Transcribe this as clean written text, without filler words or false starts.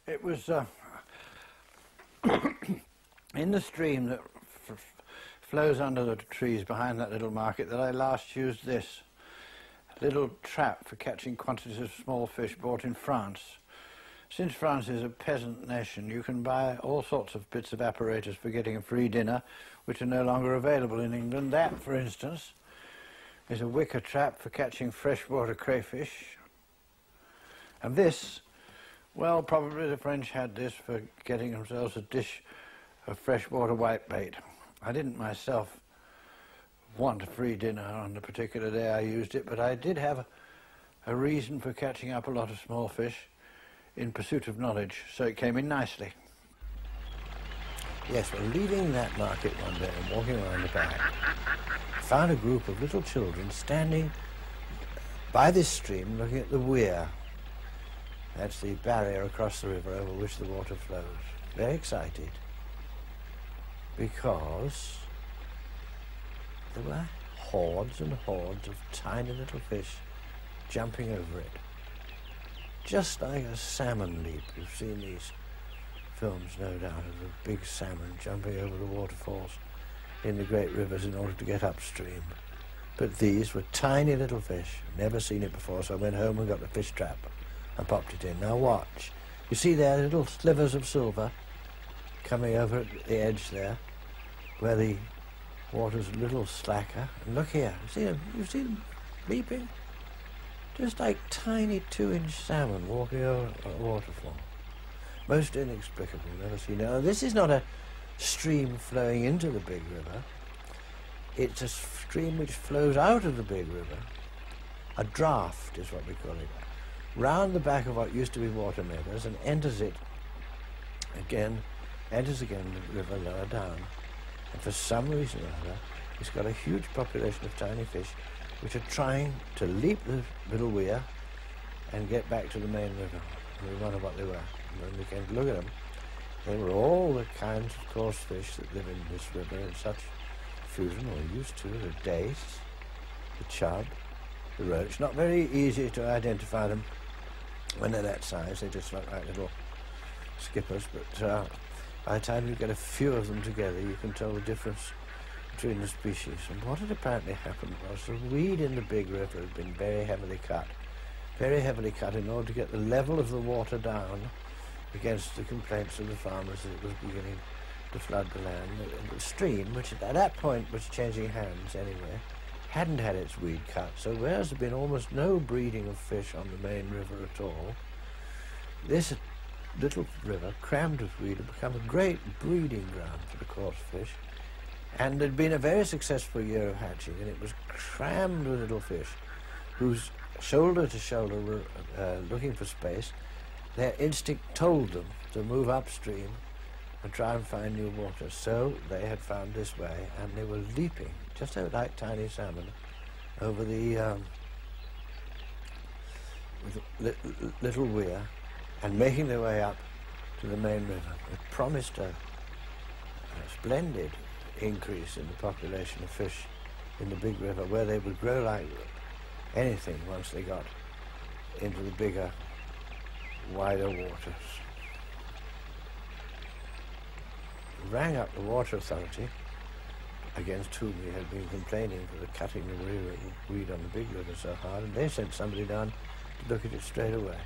It was in the stream that flows under the trees behind that little market that I last used this little trap for catching quantities of small fish bought in France. Since France is a peasant nation, you can buy all sorts of bits of apparatus for getting a free dinner, which are no longer available in England. That, for instance, is a wicker trap for catching freshwater crayfish. And this, well, probably the French had this for getting themselves a dish of freshwater whitebait. I didn't myself want a free dinner on the particular day I used it, but I did have a reason for catching up a lot of small fish in pursuit of knowledge, so it came in nicely. Yes, well, leaving that market one day and walking around the back, I found a group of little children standing by this stream looking at the weir. That's the barrier across the river over which the water flows. Very excited, because there were hordes and hordes of tiny little fish jumping over it. Just like a salmon leap. You've seen these films, no doubt, of a big salmon jumping over the waterfalls in the great rivers in order to get upstream. But these were tiny little fish. Never seen it before, so I went home and got the fish trap and popped it in. Now watch. You see there little slivers of silver coming over at the edge there, where the water's a little slacker. And look here, you see them leaping? Just like tiny 2-inch salmon walking over a waterfall. Most inexplicable, never seen it. Now, this is not a stream flowing into the big river. It's a stream which flows out of the big river. A draft is what we call it. Round the back of what used to be water meadows and enters again the river lower down. And for some reason or other, it's got a huge population of tiny fish which are trying to leap the little weir and get back to the main river. And we wonder what they were. And when we came to look at them, they were all the kinds of coarse fish that live in this river in such fusion, or used to, the dace, the chub, the roach. Not very easy to identify them when they're that size. They just look like little skippers, but by the time you get a few of them together, you can tell the difference between the species. And what had apparently happened was the weed in the big river had been very heavily cut in order to get the level of the water down against the complaints of the farmers that it was beginning to flood the land. The stream, which at that point was changing hands anyway, hadn't had its weed cut, so whereas there had been almost no breeding of fish on the main river at all, this little river, crammed with weed, had become a great breeding ground for the coarse fish. And there'd been a very successful year of hatching, and it was crammed with little fish whose shoulder to shoulder were looking for space. Their instinct told them to move upstream and try and find new water. So they had found this way, and they were leaping, just like tiny salmon, over the little weir and making their way up to the main river. It promised a splendid increase in the population of fish in the big river, where they would grow like anything once they got into the bigger, wider waters. We rang up the water authority, against whom we had been complaining for the cutting the weed on the big river so hard, and they sent somebody down to look at it straight away.